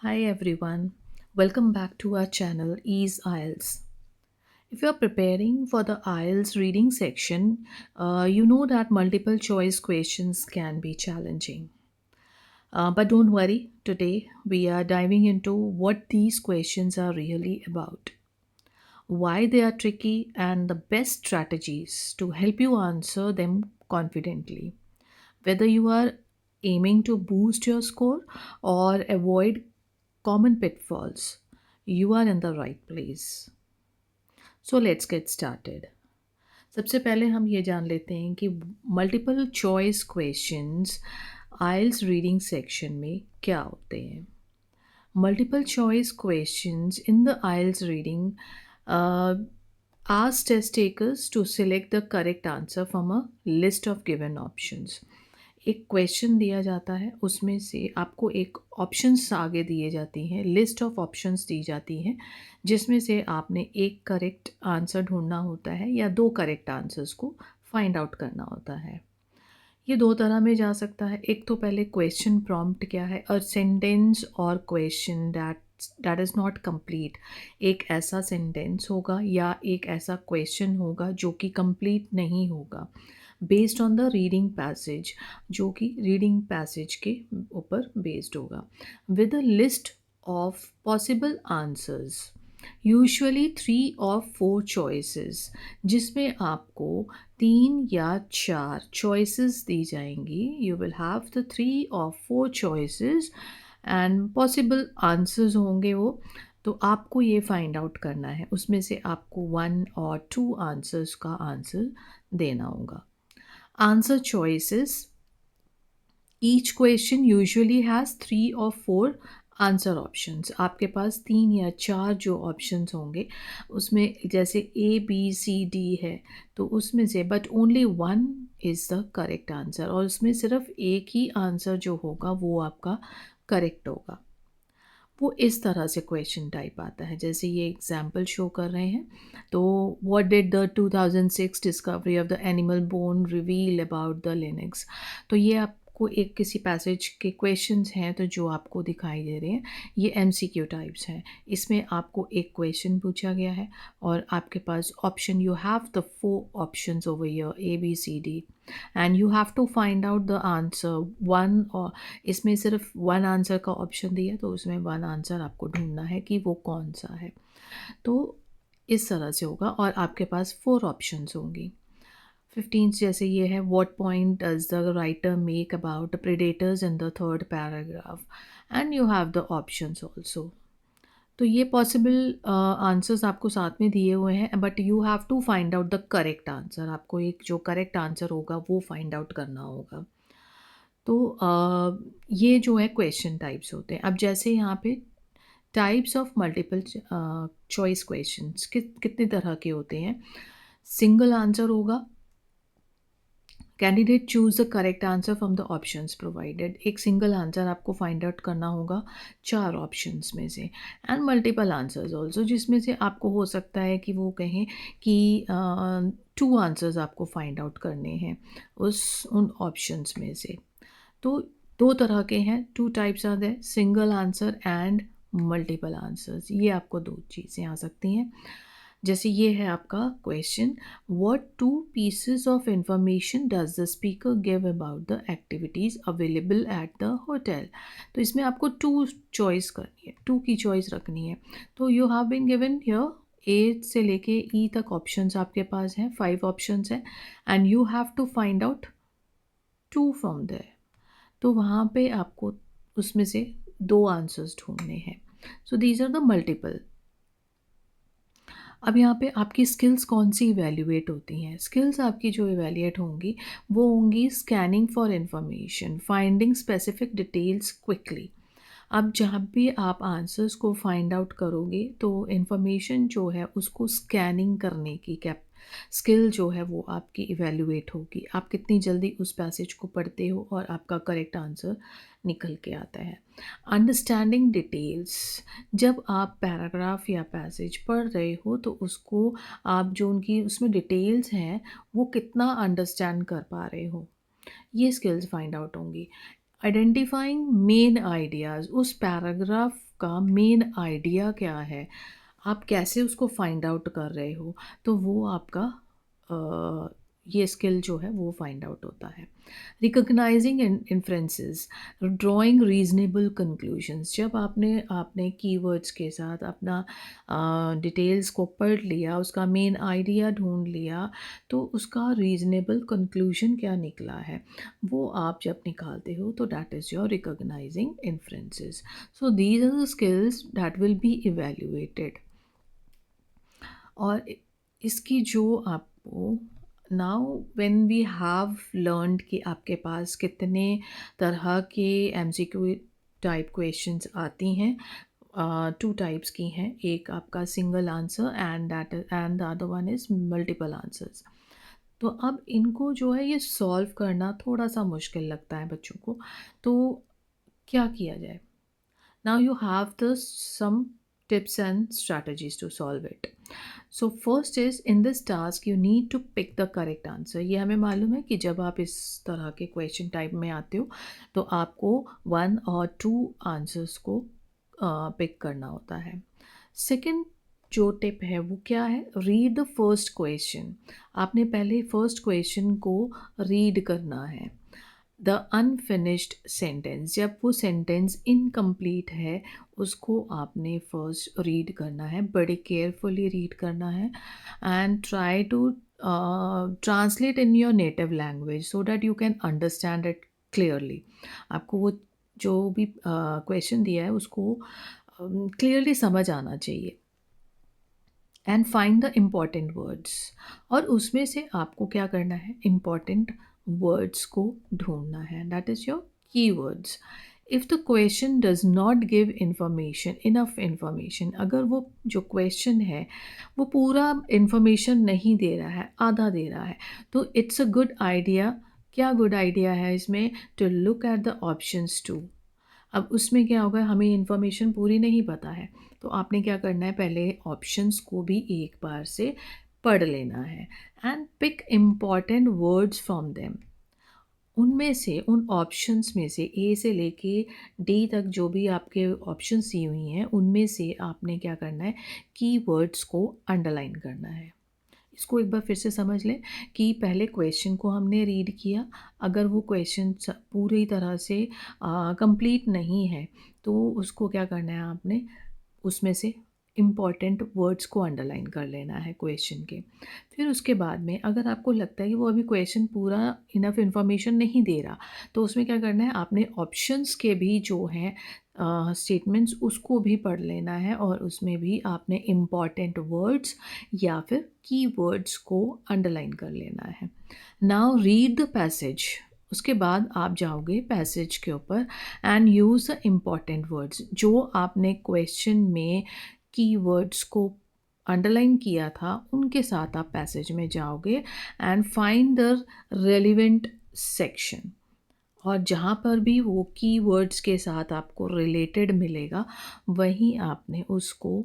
Hi everyone, welcome back to our channel Ease IELTS. If you're preparing for the IELTS reading section, you know that multiple choice questions can be challenging. But don't worry, today we are diving into what these questions are really about, why they are tricky, and the best strategies to help you answer them confidently. Whether you are aiming to boost your score or avoid common pitfalls, you are in the right place. So let's get started. सबसे पहले हम ये जान लेते हैं कि multiple choice questions आइल्स reading section में क्या होते हैं. Multiple choice questions in the IELTS reading uh, ask test takers to select the correct answer from a list of given options. एक क्वेश्चन दिया जाता है, उसमें से आपको एक ऑप्शंस आगे दिए जाती हैं, लिस्ट ऑफ ऑप्शंस दी जाती हैं, जिसमें से आपने एक करेक्ट आंसर ढूंढना होता है या दो करेक्ट आंसर्स को फाइंड आउट करना होता है. ये दो तरह में जा सकता है. एक तो पहले क्वेश्चन प्रॉम्प्ट क्या है, अ सेंटेंस और question that is not complete. एक ऐसा सेंटेंस होगा या एक ऐसा क्वेश्चन होगा जो कि कंप्लीट नहीं होगा, based on the reading passage, जो कि रीडिंग पैसेज के ऊपर बेस्ड होगा, with a list of possible answers, usually 3 और 4 चॉइसेस, जिसमें आपको 3 या 4 चॉइसेस दी जाएंगी. यू विल हैव द 3 और 4 चॉइसेस एंड पॉसिबल आंसर्स होंगे वो. तो आपको ये फाइंड आउट करना है, उसमें से आपको 1 और 2 आंसर्स का आंसर देना होगा. Answer choices, each question usually has 3 और 4 आंसर ऑप्शंस. आपके पास 3 या 4 जो ऑप्शंस होंगे, उसमें जैसे A B C D है, तो उसमें से but only one is the correct answer, और उसमें सिर्फ एक ही आंसर जो होगा वो आपका करेक्ट होगा. वो इस तरह से क्वेश्चन टाइप आता है, जैसे ये एग्जाम्पल शो कर रहे हैं. तो what did the 2006 discovery of the animal bone reveal about the Linux. तो ये आपको एक किसी पैसेज के क्वेश्चंस हैं, तो जो आपको दिखाई दे रहे हैं ये MCQ टाइप्स हैं. इसमें आपको एक क्वेश्चन पूछा गया है और आपके पास option, you have the 4 options over here ABCD, and you have to find out the answer one. और इसमें सिर्फ वन आंसर का ऑप्शन दिया, तो उसमें वन आंसर आपको ढूंढना है कि वो कौन सा है. तो इस तरह से होगा और आपके पास 4 ऑप्शंस होंगी. 15 जैसे ये है, what point does the writer make about predators in the third paragraph, and you have the options also. तो ये पॉसिबल आंसर्स आपको साथ में दिए हुए हैं, but you have to find out the correct answer. आपको एक जो करेक्ट आंसर होगा वो फाइंड आउट करना होगा. तो ये जो है क्वेश्चन टाइप्स होते हैं. अब जैसे यहाँ पे types of multiple choice questions कितने तरह के होते हैं. सिंगल आंसर होगा, candidate choose the correct answer from the options provided. एक सिंगल आंसर आपको फाइंड आउट करना होगा 4 ऑप्शंस में से. एंड मल्टीपल आंसर्स ऑल्सो, जिसमें से आपको हो सकता है कि वो कहें कि 2 आंसर्स आपको फाइंड आउट करने हैं उन ऑप्शंस में से. तो दो तरह के हैं, 2 types are there, single answer and multiple answers. ये आपको दो चीज़ें आ सकती हैं. जैसे ये है आपका question, what 2 pieces of information does the speaker give about the activities available at the hotel. तो इसमें आपको 2 चॉइस करनी है, 2 की चॉइस रखनी है. तो you have been given here A से लेके E तक ऑप्शंस आपके पास हैं, 5 ऑप्शंस हैं, and you have to find out 2 from there. तो वहाँ पे आपको उसमें से 2 आंसर्स ढूंढने हैं. So these are the multiple. अब यहाँ पे आपकी स्किल्स कौन सी इवेल्युएट होती हैं. स्किल्स आपकी जो इवेल्युएट होंगी वो होंगी scanning for information, finding specific details quickly. अब जहाँ भी आप आंसर्स को फाइंड आउट करोगे, तो इन्फॉर्मेशन जो है उसको स्कैनिंग करने की कैप स्किल जो है वो आपकी इवेल्युएट होगी. आप कितनी जल्दी उस पैसेज को पढ़ते हो और आपका करेक्ट आंसर निकल के आता है. अंडरस्टैंडिंग डिटेल्स, जब आप पैराग्राफ या पैसेज पढ़ रहे हो तो उसको आप जो उनकी उसमें डिटेल्स हैं वो कितना अंडरस्टैंड कर पा रहे हो, ये स्किल्स फाइंड आउट होंगी. आइडेंटिफाइंग मेन आइडियाज़, उस पैराग्राफ आपका मेन आइडिया क्या है, आप कैसे उसको फाइंड आउट कर रहे हो, तो वो आपका ये स्किल जो है वो फाइंड आउट होता है। Recognising inferences, drawing reasonable conclusions, जब आपने आपने कीवर्ड्स के साथ अपना डिटेल्स को पढ़ लिया, उसका मेन आइडिया ढूंढ लिया, तो उसका रीजनेबल कंक्लूजन क्या निकला है वो आप जब निकालते हो, तो that is your recognising inferences. So these are the skills that will be evaluated. और इसकी जो आपको now when we have learned कि आपके पास कितने तरह के एमसीक्यू टाइप क्वेश्चंस आती हैं, टू टाइप्स की हैं, एक आपका single answer and the other one is multiple answers. तो अब इनको जो है ये सॉल्व करना थोड़ा सा मुश्किल लगता है बच्चों को, तो क्या किया जाए? Now you have the some tips and strategies to solve it. So first is in this task you need to pick the correct answer. ये हमें मालूम है कि जब आप इस तरह के क्वेश्चन टाइप में आते हो तो आपको वन और टू आंसर्स को पिक करना होता है। सेकंड जो टिप है वो क्या है, रीड द फर्स्ट क्वेश्चन। आपने पहले फर्स्ट क्वेश्चन को रीड करना है। द अनफिनिश्ड सेंटेंस, जब वो सेंटेंस इनकम्प्लीट है उसको आपने फर्स्ट रीड करना है, बड़े केयरफुली रीड करना है and try to translate in your native language so that you can understand it clearly. आपको वो जो भी क्वेश्चन दिया है उसको क्लियरली समझ आना चाहिए। And find the important words, और उसमें से आपको क्या करना है, इम्पॉर्टेंट वर्ड्स को ढूंढना है, दैट इज़ योर की words. If the question does not give information, enough information, अगर वो जो क्वेश्चन है वो पूरा इंफॉर्मेशन नहीं दे रहा है, आधा दे रहा है, तो इट्स अ गुड आइडिया, क्या गुड आइडिया है इसमें, to look at the options too. अब उसमें क्या होगा, हमें इन्फॉर्मेशन पूरी नहीं पता है, तो आपने क्या करना है, पहले ऑप्शंस को भी एक बार से पढ़ लेना है and pick important words from them. उनमें से, उन ऑप्शंस में से, ए से लेके डी तक जो भी आपके ऑप्शंस दी हुई हैं उनमें से आपने क्या करना है, कीवर्ड्स को अंडरलाइन करना है। इसको एक बार फिर से समझ लें कि पहले क्वेश्चन को हमने रीड किया, अगर वो क्वेश्चन पूरी तरह से कंप्लीट नहीं है तो उसको क्या करना है, आपने उसमें से इम्पॉर्टेंट वर्ड्स को अंडरलाइन कर लेना है क्वेश्चन के। फिर उसके बाद में अगर आपको लगता है कि वो अभी क्वेश्चन पूरा इनफ इंफॉर्मेशन नहीं दे रहा, तो उसमें क्या करना है, आपने ऑप्शंस के भी जो हैं स्टेटमेंट्स उसको भी पढ़ लेना है और उसमें भी आपने इम्पॉर्टेंट वर्ड्स या फिर की वर्ड्स को अंडरलाइन कर लेना है। नाउ रीड द पैसेज, उसके बाद आप जाओगे पैसेज के ऊपर and use the important words, जो आपने क्वेश्चन में कीवर्ड्स को अंडरलाइन किया था उनके साथ आप पैसेज में जाओगे and find the relevant section, और जहाँ पर भी वो कीवर्ड्स के साथ आपको रिलेटेड मिलेगा वहीं आपने उसको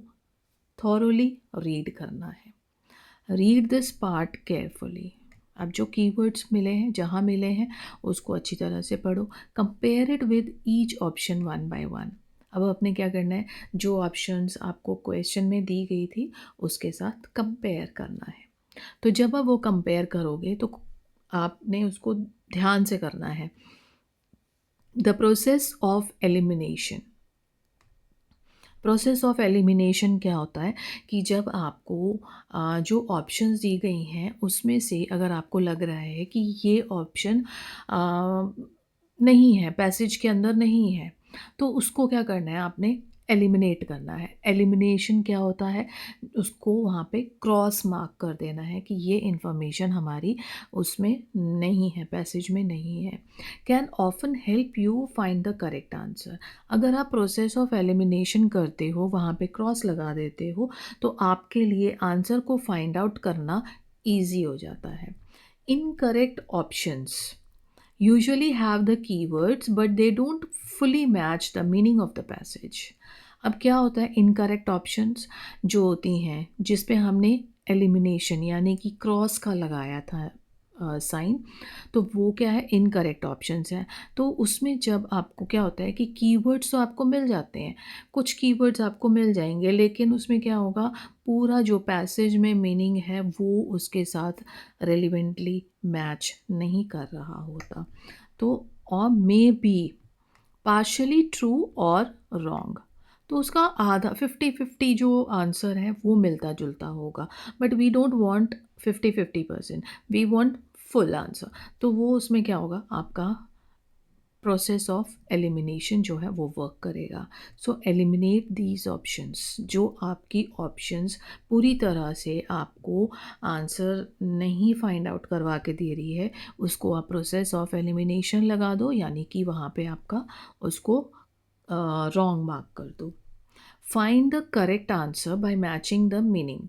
थॉरोली रीड करना है। Read this part carefully. अब जो कीवर्ड्स मिले हैं, जहाँ मिले हैं, उसको अच्छी तरह से पढ़ो, compare it with each option one by one. अब आपने क्या करना है, जो ऑप्शंस आपको क्वेश्चन में दी गई थी उसके साथ कंपेयर करना है। तो जब आप वो कंपेयर करोगे तो आपने उसको ध्यान से करना है। The process of elimination, process of elimination क्या होता है कि जब आपको जो ऑप्शंस दी गई हैं उसमें से अगर आपको लग रहा है कि ये ऑप्शन नहीं है, पैसेज के अंदर नहीं है, तो उसको क्या करना है, आपने एलिमिनेट करना है। एलिमिनेशन क्या होता है, उसको वहाँ पे क्रॉस मार्क कर देना है कि ये इन्फॉर्मेशन हमारी उसमें नहीं है, पैसेज में नहीं है। Can often help you find the correct answer. अगर आप प्रोसेस ऑफ एलिमिनेशन करते हो, वहाँ पे क्रॉस लगा देते हो, तो आपके लिए आंसर को फाइंड आउट करना ईजी हो जाता है। Incorrect options usually have the keywords but they don't fully match the meaning of the passage। अब क्या होता है, इनकरेक्ट ऑप्शंस जो होती हैं जिस पे हमने एलिमिनेशन यानी कि क्रॉस का लगाया था साइन, तो वो क्या है, इनकरेक्ट ऑप्शंस हैं। तो उसमें जब आपको क्या होता है कि कीवर्ड्स तो आपको मिल जाते हैं, कुछ कीवर्ड्स आपको मिल जाएंगे, लेकिन उसमें क्या होगा, पूरा जो पैसेज में मीनिंग है वो उसके साथ रेलिवेंटली मैच नहीं कर रहा होता। तो और मे बी पार्शली ट्रू और रॉन्ग, तो उसका आधा 50-50 जो आंसर है वो मिलता जुलता होगा। But we don't want 50-50%, we want full answer. तो वो उसमें क्या होगा, आपका प्रोसेस ऑफ एलिमिनेशन जो है वो वर्क करेगा। सो एलिमिनेट दीज ऑप्शंस, जो आपकी ऑप्शंस पूरी तरह से आपको आंसर नहीं फाइंड आउट करवा के दे रही है, उसको आप प्रोसेस ऑफ एलिमिनेशन लगा दो, यानी कि वहाँ पे आपका उसको रॉन्ग मार्क कर दो। Find the correct answer by matching the meaning.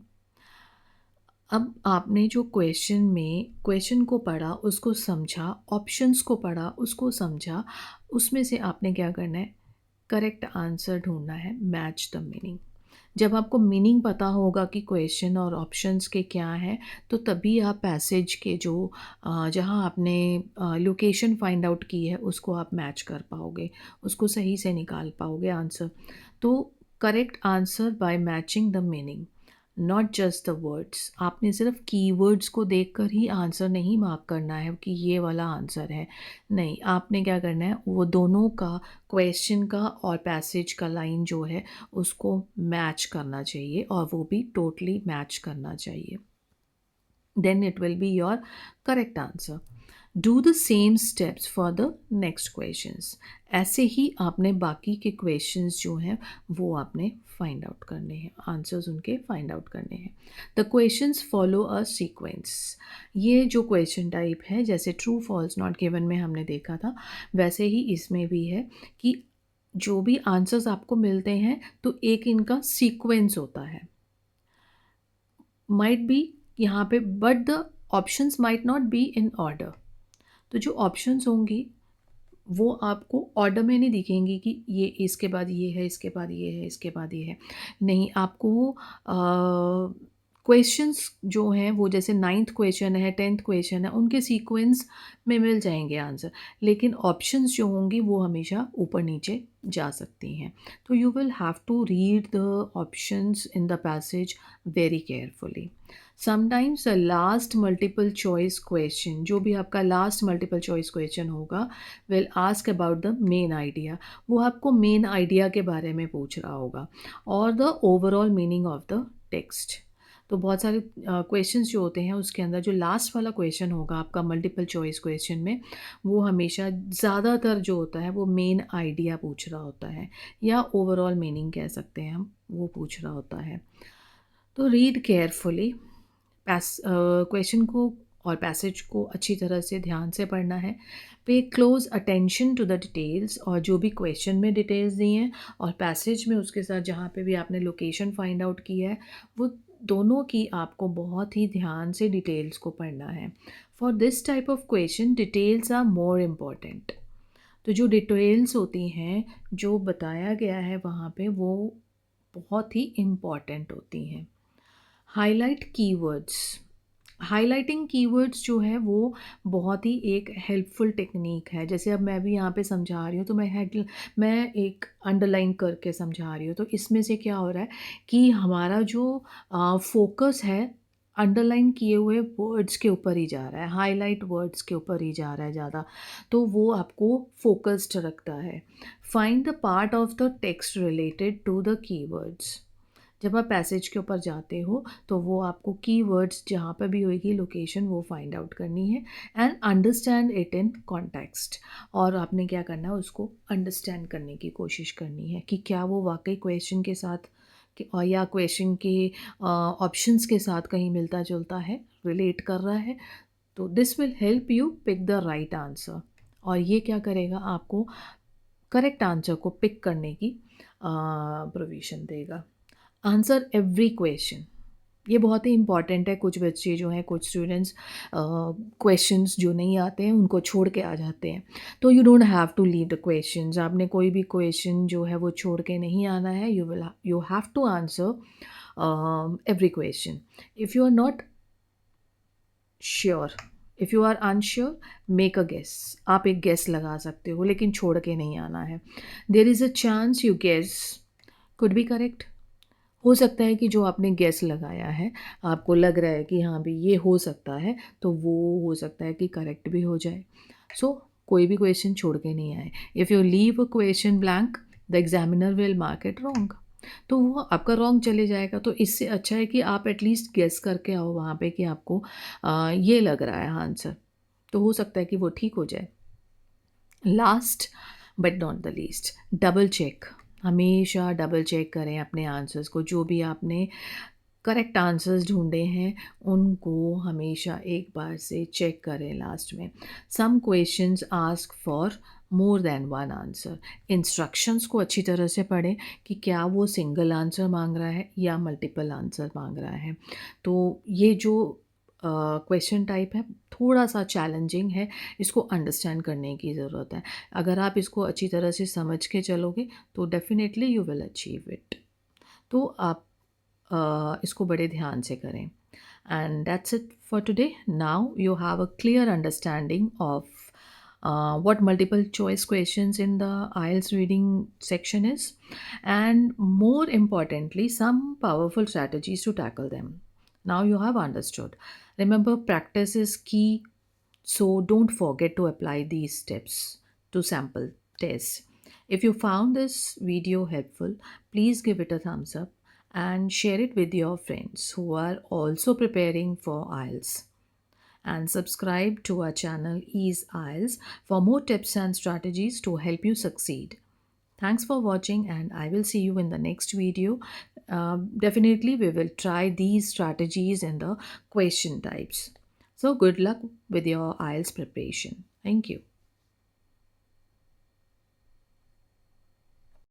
अब आपने जो क्वेश्चन को पढ़ा, उसको समझा, ऑप्शंस को पढ़ा, उसको समझा, उसमें से आपने क्या करना है, करेक्ट आंसर ढूंढना है, मैच द मीनिंग। जब आपको मीनिंग पता होगा कि क्वेश्चन और ऑप्शंस के क्या हैं, तो तभी आप पैसेज के जो जहाँ आपने लोकेशन फाइंड आउट की है उसको आप मैच कर पाओगे, उसको सही से निकाल पाओगे आंसर। तो correct answer by matching the meaning, not just the words. आपने सिर्फ कीवर्ड्स को देखकर ही आंसर नहीं मार्क करना है कि ये वाला आंसर है, नहीं, आपने क्या करना है, वो दोनों का, क्वेश्चन का और पैसेज का लाइन जो है उसको मैच करना चाहिए, और वो भी टोटली मैच करना चाहिए। Then it will be your correct answer. Do the same steps for the next questions. ऐसे ही आपने बाकी के क्वेश्चंस जो हैं वो आपने फाइंड आउट करने हैं, आंसर्स उनके फाइंड आउट करने हैं। The questions follow a sequence. ये जो क्वेश्चन टाइप है, जैसे ट्रू फॉल्स नॉट गिवन में हमने देखा था, वैसे ही इसमें भी है कि जो भी आंसर्स आपको मिलते हैं तो एक इनका सीक्वेंस होता है, माइट बी यहाँ पे, but the options might not be in order. तो जो ऑप्शंस होंगी वो आपको ऑर्डर में नहीं दिखेंगी कि ये इसके बाद ये है, इसके बाद ये है, इसके बाद ये है, नहीं, आपको क्वेश्चंस जो हैं वो जैसे नाइन्थ क्वेश्चन है, टेंथ क्वेश्चन है, उनके सीक्वेंस में मिल जाएंगे आंसर, लेकिन ऑप्शंस जो होंगी वो हमेशा ऊपर नीचे जा सकती हैं। तो you will have to read the options in the passage very carefully. Sometimes the last multiple choice question, जो भी आपका लास्ट मल्टीपल चॉइस क्वेश्चन होगा, will ask about the main idea. वो आपको मेन आइडिया के बारे में पूछ रहा होगा, और the overall meaning of the text. तो बहुत सारे क्वेश्चंस जो होते हैं उसके अंदर जो लास्ट वाला क्वेश्चन होगा आपका मल्टीपल चॉइस क्वेश्चन में, वो हमेशा ज़्यादातर जो होता है वो मेन आइडिया पूछ रहा होता है, या ओवरऑल मीनिंग कह सकते हैं हम, वो पूछ रहा होता है। तो रीड केयरफुली, क्वेश्चन को और पैसेज को अच्छी तरह से ध्यान से पढ़ना है। Pay close attention to the details, और जो भी क्वेश्चन में डिटेल्स दी हैं और पैसेज में उसके साथ जहाँ पे भी आपने लोकेशन फाइंड आउट की है, वो दोनों की आपको बहुत ही ध्यान से डिटेल्स को पढ़ना है। For this type of question details are more important. तो जो डिटेल्स होती हैं, जो बताया गया है वहाँ पे, वो बहुत ही इम्पॉर्टेंट होती हैं। हाईलाइट कीवर्ड्स, हाइलाइटिंग कीवर्ड्स जो है वो बहुत ही एक हेल्पफुल टेक्निक है। जैसे अब मैं भी यहाँ पे समझा रही हूँ, तो मैं एक अंडरलाइन करके समझा रही हूँ, तो इसमें से क्या हो रहा है कि हमारा जो फोकस है अंडरलाइन किए हुए वर्ड्स के ऊपर ही जा रहा है, हाईलाइट वर्ड्स के ऊपर ही जा रहा है ज़्यादा, तो वो आपको फोकस्ड रखता है। Find the part of the text related to the keywords. जब आप पैसेज के ऊपर जाते हो तो वो आपको कीवर्ड्स जहाँ पर भी होगी लोकेशन, वो फाइंड आउट करनी है, and understand it in context. और आपने क्या करना है, उसको अंडरस्टैंड करने की कोशिश करनी है कि क्या वो वाकई क्वेश्चन के साथ और या क्वेश्चन के ऑप्शंस के साथ कहीं मिलता जुलता है, रिलेट कर रहा है। तो this will help you pick the right answer, और ये क्या करेगा, आपको करेक्ट आंसर को पिक करने की प्रोविज़न देगा। आंसर एवरी क्वेश्चन, ये बहुत ही इंपॉर्टेंट है। कुछ बच्चे जो हैं, कुछ स्टूडेंट्स क्वेश्चंस जो नहीं आते हैं उनको छोड़ के आ जाते हैं, तो you don't have to leave the questions. आपने कोई भी क्वेश्चन जो है वो छोड़ के नहीं आना है, you have to answer every question. If you are not sure if you are unsure, make a guess. आप एक गेस लगा सकते हो, लेकिन छोड़ के नहीं आना है। There is a chance you guess could be correct. हो सकता है कि जो आपने गेस लगाया है, आपको लग रहा है कि हाँ भी ये हो सकता है, तो वो हो सकता है कि करेक्ट भी हो जाए। सो कोई भी क्वेश्चन छोड़ के नहीं आए। If you leave a question blank, the examiner will mark it wrong. तो वो आपका रॉन्ग चले जाएगा। तो इससे अच्छा है कि आप एटलीस्ट गेस करके आओ वहाँ पे कि आपको ये लग रहा है आंसर, तो हो सकता है कि वो ठीक हो जाए। Last but not the least, double check. हमेशा डबल चेक करें अपने आंसर्स को। जो भी आपने करेक्ट आंसर्स ढूंढे हैं, उनको हमेशा एक बार से चेक करें लास्ट में। Some questions ask for more than one answer. Instructions को अच्छी तरह से पढ़ें कि क्या वो सिंगल आंसर मांग रहा है या मल्टीपल आंसर मांग रहा है। तो ये जो क्वेश्चन टाइप है, थोड़ा सा चैलेंजिंग है, इसको अंडरस्टैंड करने की ज़रूरत है। अगर आप इसको अच्छी तरह से समझ के चलोगे तो definitely you will achieve it. तो आप इसको बड़े ध्यान से करें। And that's it for today. Now you have a clear understanding of what multiple choice questions in the IELTS reading section is, and more importantly, some powerful strategies to tackle them. Now you have understood. Remember, practice is key, so don't forget to apply these tips to sample tests. If you found this video helpful, please give it a thumbs up and share it with your friends who are also preparing for IELTS. And subscribe to our channel Ease IELTS for more tips and strategies to help you succeed. Thanks for watching, and I will see you in the next video. Definitely, we will try these strategies in the question types. So, good luck with your IELTS preparation. Thank you.